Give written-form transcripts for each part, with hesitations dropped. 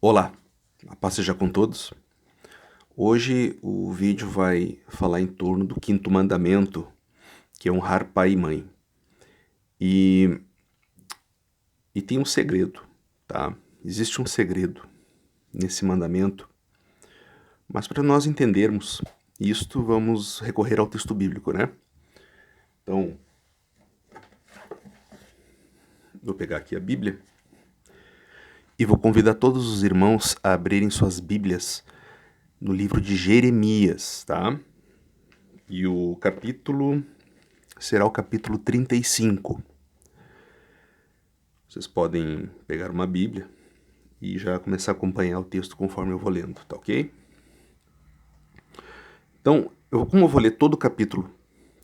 Olá, a paz seja com todos. Hoje o vídeo vai falar em torno do quinto mandamento, que é honrar pai e mãe. E, e tem um segredo, tá? Existe um segredo nesse mandamento, mas para nós entendermos isto, vamos recorrer ao texto bíblico, né? Então, vou pegar aqui a Bíblia e vou convidar todos os irmãos a abrirem suas Bíblias no livro de Jeremias, tá? E o capítulo será o capítulo 35. Vocês podem pegar uma Bíblia e já começar a acompanhar o texto conforme eu vou lendo, tá ok? Então, como eu vou ler todo o capítulo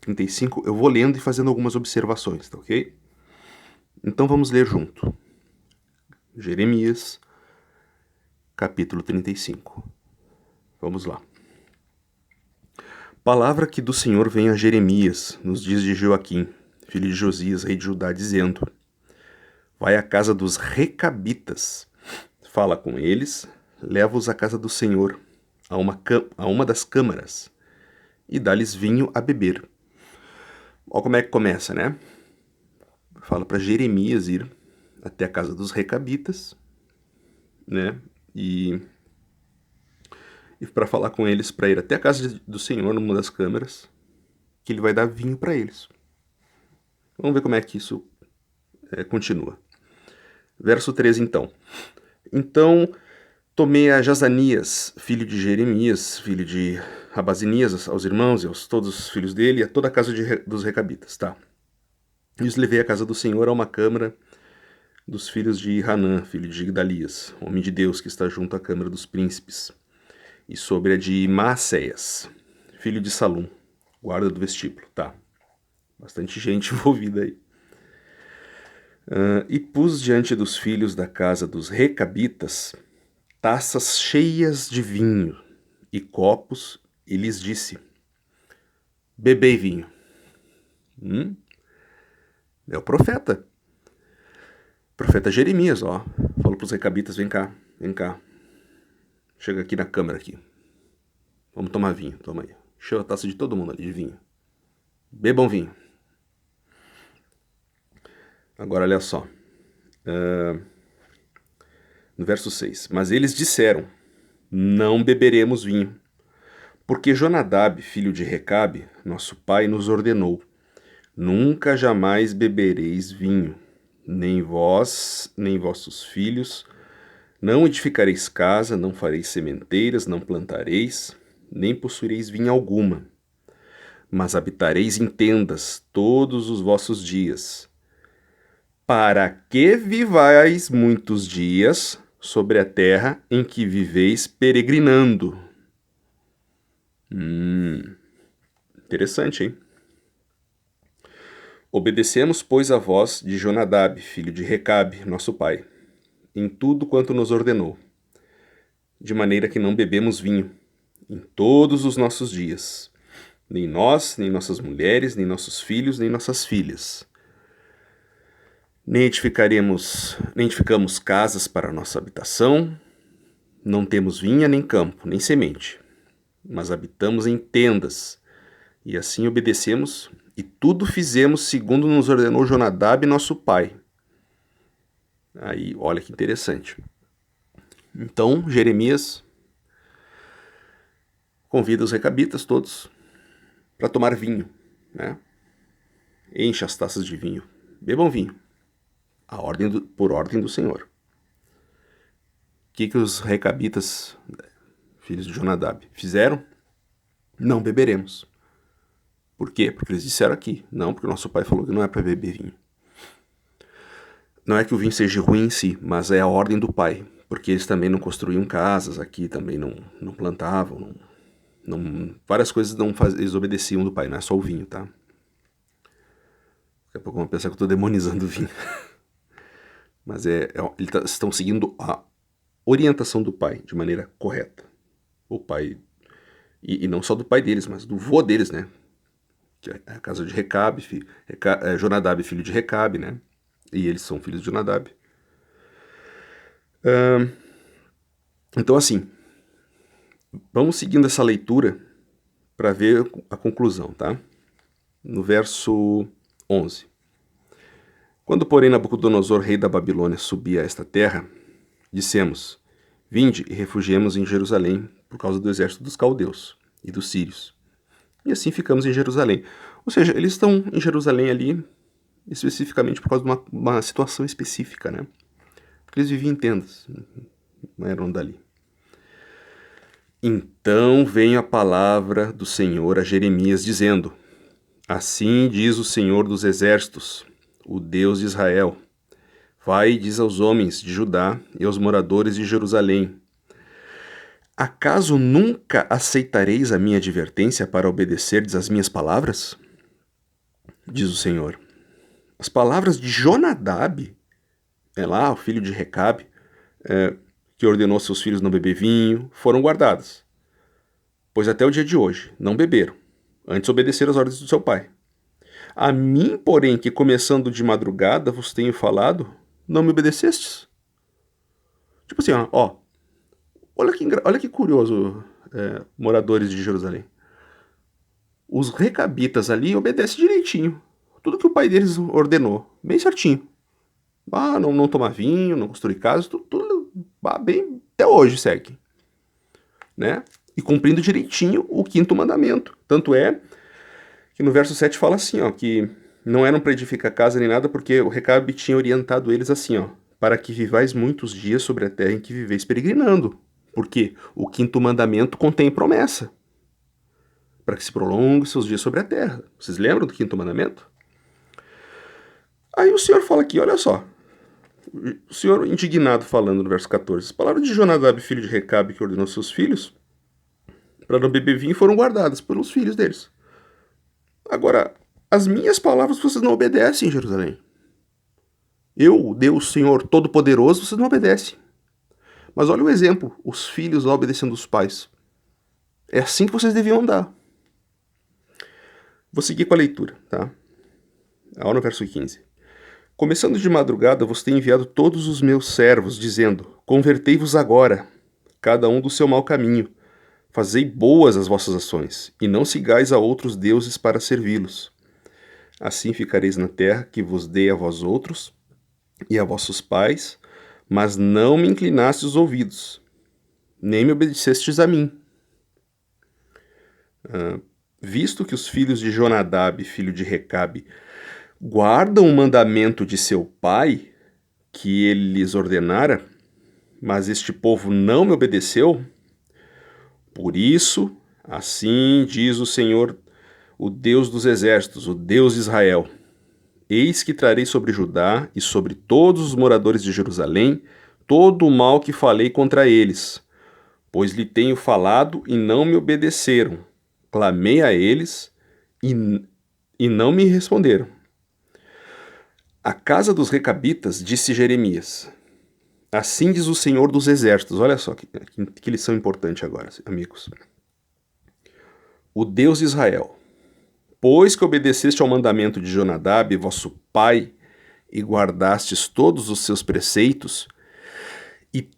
35, eu vou lendo e fazendo algumas observações, tá ok? Então vamos ler junto. Jeremias, capítulo 35. Vamos lá. Palavra que do Senhor vem a Jeremias, nos dias de Joaquim, filho de Josias, rei de Judá, dizendo: Vai à casa dos recabitas, fala com eles, leva-os à casa do Senhor, a uma das câmaras, e dá-lhes vinho a beber. Olha como é que começa, né? Fala para Jeremias ir até a casa dos recabitas, né? E para falar com eles, para ir até a casa do Senhor, numa das câmaras, que ele vai dar vinho para eles. Vamos ver como é que isso continua. Verso 13, então. Então tomei a Jazanias, filho de Jeremias, filho de Rabazinias, aos irmãos e aos todos os filhos dele, e a toda a casa dos recabitas, tá? E os levei à casa do Senhor, a uma câmara dos filhos de Hanã, filho de Igdalias, homem de Deus que está junto à câmara dos príncipes, e sobre a de Maacéias, filho de Salum, guarda do vestíbulo, tá? Bastante gente envolvida aí. E pus diante dos filhos da casa dos recabitas taças cheias de vinho e copos, e lhes disse: Bebei vinho. É o profeta. Profeta Jeremias, ó. Falou para os recabitas: vem cá, vem cá. Chega aqui na câmara aqui. Vamos tomar vinho, toma aí. Encheu a taça de todo mundo ali de vinho. Bebam vinho. Agora olha só. No verso 6. Mas eles disseram: Não beberemos vinho, porque Jonadab, filho de Recabe, nosso pai, nos ordenou: Nunca jamais bebereis vinho, nem vós, nem vossos filhos. Não edificareis casa, não fareis sementeiras, não plantareis, nem possuireis vinha alguma. Mas habitareis em tendas todos os vossos dias, para que vivais muitos dias sobre a terra em que viveis peregrinando. Interessante, hein? Obedecemos, pois, a voz de Jonadab, filho de Recabe, nosso pai, em tudo quanto nos ordenou, de maneira que não bebemos vinho em todos os nossos dias, nem nós, nem nossas mulheres, nem nossos filhos, nem nossas filhas. Nem edificamos casas para nossa habitação, não temos vinha, nem campo, nem semente, mas habitamos em tendas, e assim obedecemos, e tudo fizemos segundo nos ordenou Jonadab, nosso pai. Aí, olha que interessante. Então, Jeremias convida os recabitas todos para tomar vinho, né? Enche as taças de vinho, bebam vinho, por ordem do Senhor. O que os recabitas, filhos de Jonadab, fizeram? Não beberemos. Por quê? Porque eles disseram aqui. Não, porque o nosso pai falou que não é para beber vinho. Não é que o vinho seja ruim em si, mas é a ordem do pai. Porque eles também não construíam casas aqui, também não plantavam, várias coisas eles obedeciam do pai, não é só o vinho, tá? Daqui a pouco vão pensar que eu estou demonizando o vinho. Mas eles estão seguindo a orientação do pai de maneira correta. O pai, e não só do pai deles, mas do vô deles, né? Que é a casa de Recabe, Jonadab, filho de Recabe, né? E eles são filhos de Jonadab. Então, assim, vamos seguindo essa leitura para ver a conclusão, tá? No verso 11. Quando, porém, Nabucodonosor, rei da Babilônia, subia a esta terra, dissemos: Vinde e refugiemos em Jerusalém por causa do exército dos caldeus e dos sírios. E assim ficamos em Jerusalém. Ou seja, eles estão em Jerusalém ali especificamente por causa de uma situação específica, né? Porque eles viviam em tendas, não eram dali. Então veio a palavra do Senhor a Jeremias, dizendo: Assim diz o Senhor dos exércitos, o Deus de Israel. Vai e diz aos homens de Judá e aos moradores de Jerusalém: Acaso nunca aceitareis a minha advertência para obedecerdes às minhas palavras? Diz o Senhor. As palavras de Jonadab, lá, o filho de Recabe, que ordenou seus filhos não beber vinho, foram guardadas. Pois até o dia de hoje não beberam, antes obedeceram às ordens do seu pai. A mim, porém, que começando de madrugada vos tenho falado, não me obedecestes? Tipo assim, ó, olha que curioso, moradores de Jerusalém. Os recabitas ali obedecem direitinho. Tudo que o pai deles ordenou, bem certinho. Não tomar vinho, não construir casa, tudo bem, até hoje segue. Né? E cumprindo direitinho o 5º mandamento. Tanto é que no verso 7 fala assim, ó, que não eram para edificar casa nem nada, porque o Recabe tinha orientado eles assim, ó, para que vivais muitos dias sobre a terra em que viveis peregrinando. Porque o 5º mandamento contém promessa. Para que se prolongue seus dias sobre a terra. Vocês lembram do 5º mandamento? Aí o Senhor fala aqui, olha só. O Senhor indignado falando no verso 14. As palavras de Jonadab, filho de Recabe, que ordenou seus filhos para não beber vinho, foram guardadas pelos filhos deles. Agora, as minhas palavras vocês não obedecem em Jerusalém. Eu, Deus, Senhor Todo-Poderoso, vocês não obedecem. Mas olha o exemplo, os filhos lá obedecendo os pais. É assim que vocês deviam andar. Vou seguir com a leitura, tá? Olha no verso 15. Começando de madrugada, vos tenho enviado todos os meus servos, dizendo: Convertei-vos agora, cada um do seu mau caminho. Fazei boas as vossas ações, e não sigais a outros deuses para servi-los. Assim ficareis na terra que vos dei a vós outros e a vossos pais, mas não me inclinastes os ouvidos, nem me obedecestes a mim. Visto que os filhos de Jonadab, filho de Recabe, guardam o mandamento de seu pai, que ele lhes ordenara, mas este povo não me obedeceu, por isso, assim diz o Senhor, o Deus dos exércitos, o Deus de Israel: Eis que trarei sobre Judá e sobre todos os moradores de Jerusalém todo o mal que falei contra eles, pois lhe tenho falado e não me obedeceram. Clamei a eles e não me responderam. A casa dos recabitas, disse Jeremias: Assim diz o Senhor dos exércitos. Olha só que lição importante agora, amigos. O Deus de Israel: Pois que obedeceste ao mandamento de Jonadab, vosso pai, e guardastes todos os seus preceitos, e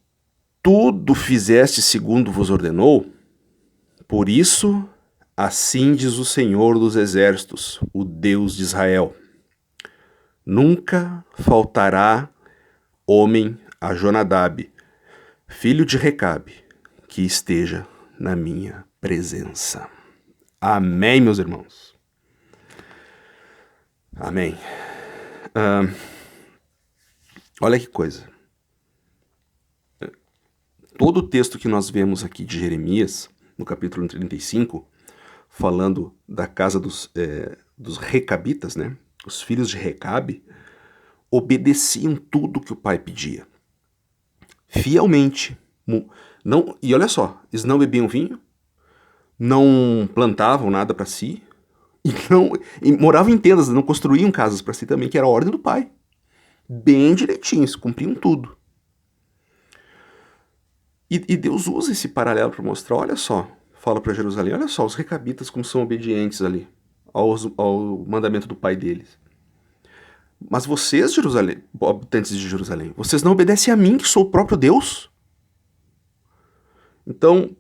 tudo fizeste segundo vos ordenou, por isso, assim diz o Senhor dos exércitos, o Deus de Israel: Nunca faltará homem a Jonadab, filho de Recabe, que esteja na minha presença. Amém, meus irmãos. Amém. Olha que coisa. Todo o texto que nós vemos aqui de Jeremias, no capítulo 35, falando da casa dos recabitas, né? Os filhos de Recabe obedeciam tudo que o pai pedia. Fielmente. Não, e olha só, eles não bebiam vinho, não plantavam nada para si, e moravam em tendas, não construíam casas para si também, que era a ordem do pai. Bem direitinho, eles cumpriam tudo. E Deus usa esse paralelo para mostrar, olha só, fala para Jerusalém, olha só, os recabitas como são obedientes ali ao mandamento do pai deles. Mas vocês, Jerusalém, habitantes de Jerusalém, vocês não obedecem a mim, que sou o próprio Deus? Então,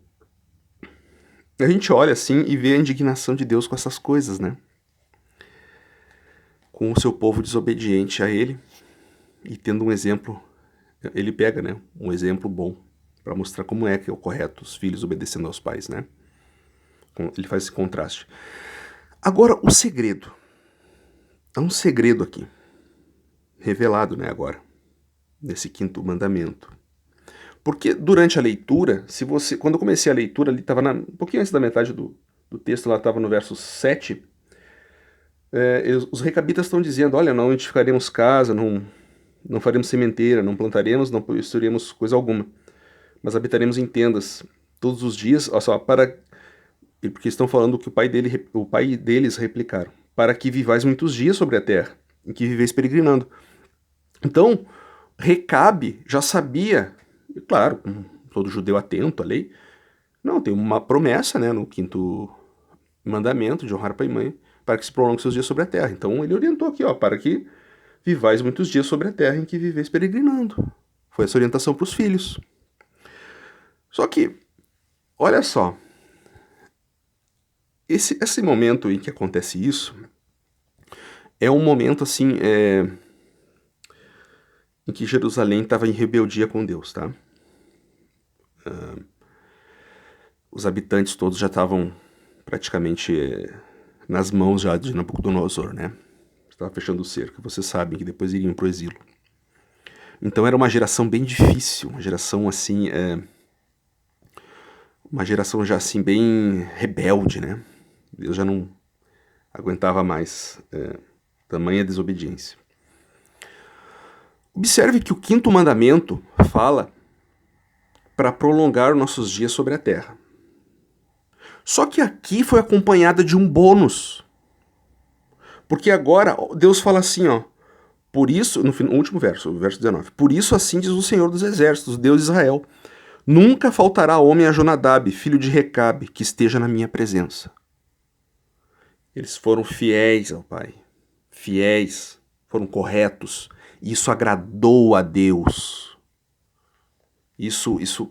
a gente olha assim e vê a indignação de Deus com essas coisas, né? Com o seu povo desobediente a ele e tendo um exemplo, ele pega, né, um exemplo bom para mostrar como é que é o correto, os filhos obedecendo aos pais, né? Ele faz esse contraste. Agora, o segredo. Há um segredo aqui, revelado, né, agora, nesse quinto mandamento. Porque durante a leitura, quando eu comecei a leitura, ali estava um pouquinho antes da metade do texto, lá estava no verso 7, os recabitas estão dizendo, olha, não edificaremos casa, não faremos sementeira, não plantaremos, não possuiremos coisa alguma, mas habitaremos em tendas todos os dias, olha só, porque estão falando que o pai deles replicaram, para que vivais muitos dias sobre a terra, em que viveis peregrinando. Então, Recabe já sabia, e claro, todo judeu atento à lei, não, tem uma promessa, né, no quinto mandamento de honrar pai e mãe, para que se prolongue seus dias sobre a terra. Então ele orientou aqui, ó, para que vivais muitos dias sobre a terra em que viveis peregrinando. Foi essa orientação para os filhos. Só que, olha só, esse momento em que acontece isso é um momento assim, em que Jerusalém estava em rebeldia com Deus, tá? Os habitantes todos já estavam praticamente nas mãos já de Nabucodonosor, né? Estava fechando o cerco. Vocês sabem que depois iriam pro exílio. Então era uma geração bem difícil, uma geração assim, uma geração já assim bem rebelde, né? Deus já não aguentava mais tamanha desobediência. Observe que o quinto mandamento fala para prolongar nossos dias sobre a terra. Só que aqui foi acompanhada de um bônus. Porque agora Deus fala assim, ó, por isso, no último verso, o verso 19, por isso assim diz o Senhor dos Exércitos, Deus de Israel, nunca faltará homem a Jonadab, filho de Recabe, que esteja na minha presença. Eles foram fiéis ao Pai, fiéis, foram corretos, e isso agradou a Deus. Isso,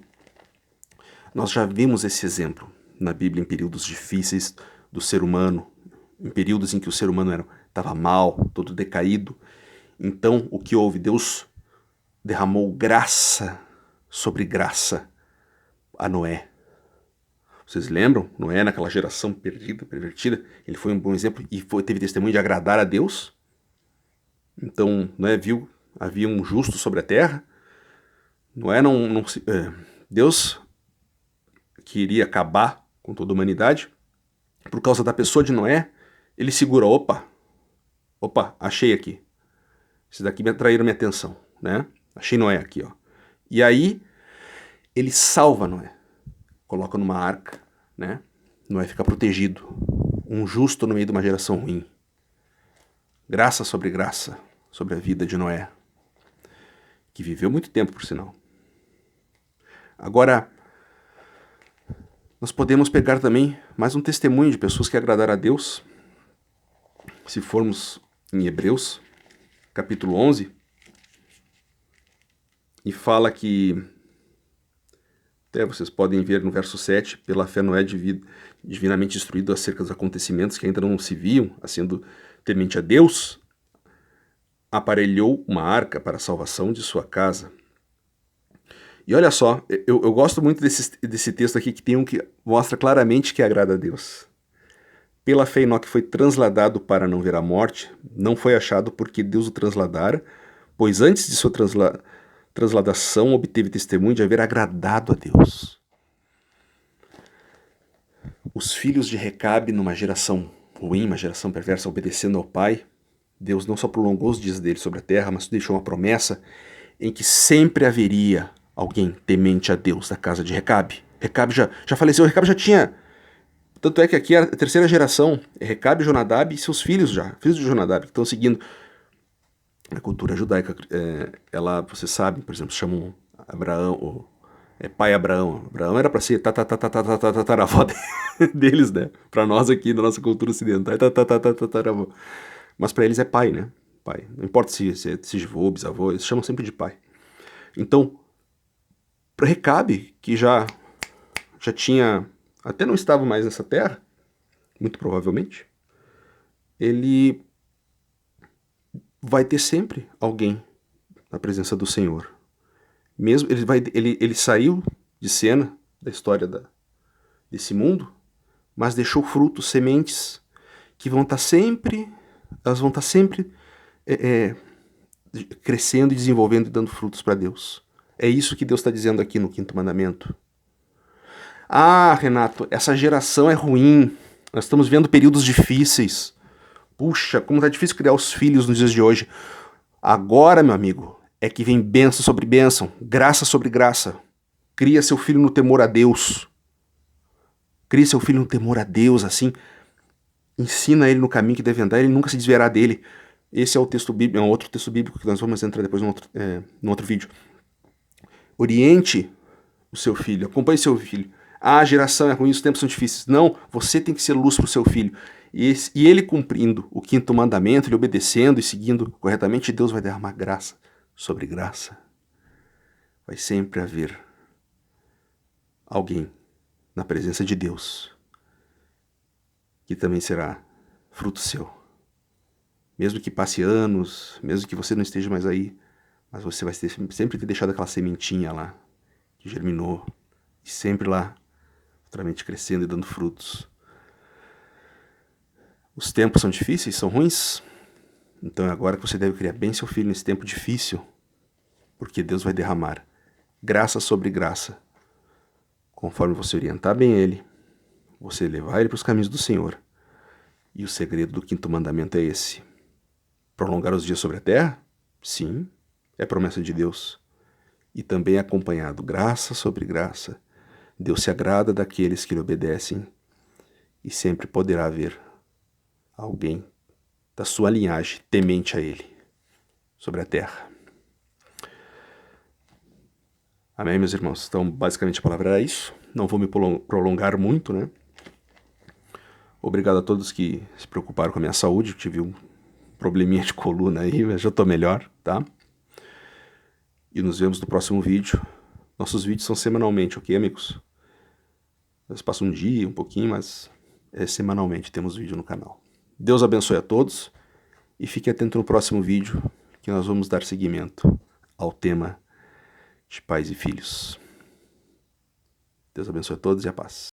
nós já vimos esse exemplo na Bíblia em períodos difíceis do ser humano, em períodos em que o ser humano estava mal, todo decaído. Então, o que houve? Deus derramou graça sobre graça a Noé. Vocês lembram? Noé, naquela geração perdida, pervertida, ele foi um bom exemplo e teve testemunho de agradar a Deus. Então, Noé viu, havia um justo sobre a terra. Noé Deus queria acabar com toda a humanidade. Por causa da pessoa de Noé, ele segura, opa, achei aqui. Esse daqui me atraíram minha atenção, né? Achei Noé aqui, ó. E aí, ele salva Noé. Coloca numa arca, né? Noé fica protegido. Um justo no meio de uma geração ruim. Graça sobre a vida de Noé. Que viveu muito tempo, por sinal. Agora, nós podemos pegar também mais um testemunho de pessoas que agradaram a Deus. Se formos em Hebreus, capítulo 11, e fala que, até vocês podem ver no verso 7, pela fé Noé divinamente instruído acerca dos acontecimentos que ainda não se viam, sendo temente a Deus, aparelhou uma arca para a salvação de sua casa. E olha só, eu gosto muito desse texto aqui, que tem um que mostra claramente que agrada a Deus. Pela fé Enoque foi transladado para não ver a morte, não foi achado porque Deus o transladara, pois antes de sua transladação obteve testemunho de haver agradado a Deus. Os filhos de Recabe, numa geração ruim, uma geração perversa, obedecendo ao pai, Deus não só prolongou os dias dele sobre a terra, mas deixou uma promessa em que sempre haveria alguém temente a Deus da casa de Recabe. Recabe já faleceu, Recabe já tinha... Tanto é que aqui é a terceira geração, é Recabe, Jonadab e seus filhos já, filhos de Jonadab, que estão seguindo. A cultura judaica, vocês sabem, por exemplo, chamam Abraão, pai Abraão. Abraão era para ser tataravó deles, né? Para nós aqui, na nossa cultura ocidental, é tataravó. Mas para eles é pai, né? Pai. Não importa se é avô, bisavô, eles chamam sempre de pai. Então, para Recabe, que já já tinha, até não estava mais nessa terra, muito provavelmente, ele vai ter sempre alguém na presença do Senhor. Mesmo ele saiu de cena da história desse mundo, mas deixou frutos, sementes que vão estar sempre, elas vão estar sempre crescendo e desenvolvendo e dando frutos para Deus. É isso que Deus está dizendo aqui no 5º mandamento. Ah, Renato, essa geração é ruim. Nós estamos vendo períodos difíceis. Puxa, como tá difícil criar os filhos nos dias de hoje. Agora, meu amigo, é que vem bênção sobre bênção, graça sobre graça. Cria seu filho no temor a Deus. Cria seu filho no temor a Deus, assim. Ensina ele no caminho que deve andar, ele nunca se desviará dele. Esse é o texto bíblico, é um outro texto bíblico que nós vamos entrar depois no outro vídeo. Oriente o seu filho, acompanhe seu filho. Ah, a geração é ruim, os tempos são difíceis. Não, você tem que ser luz para o seu filho. E ele cumprindo o 5º mandamento, ele obedecendo e seguindo corretamente, Deus vai derramar graça sobre graça. Vai sempre haver alguém na presença de Deus que também será fruto seu. Mesmo que passe anos, mesmo que você não esteja mais aí, mas você vai sempre ter deixado aquela sementinha lá, que germinou, e sempre lá, futuramente crescendo e dando frutos. Os tempos são difíceis, são ruins, então é agora que você deve criar bem seu filho nesse tempo difícil, porque Deus vai derramar graça sobre graça, conforme você orientar bem ele, você levar ele para os caminhos do Senhor. E o segredo do 5º mandamento é esse: prolongar os dias sobre a terra? Sim, é promessa de Deus. E também é acompanhado graça sobre graça. Deus se agrada daqueles que lhe obedecem e sempre poderá haver alguém da sua linhagem temente a ele sobre a terra. Amém, meus irmãos? Então, basicamente a palavra era isso. Não vou me prolongar muito, né? Obrigado a todos que se preocuparam com a minha saúde. Eu tive um probleminha de coluna aí, mas já tô melhor, tá? E nos vemos no próximo vídeo. Nossos vídeos são semanalmente, ok, amigos? Nós passamos um dia, um pouquinho, mas semanalmente temos vídeo no canal. Deus abençoe a todos e fique atento no próximo vídeo, que nós vamos dar seguimento ao tema de pais e filhos. Deus abençoe a todos e a paz.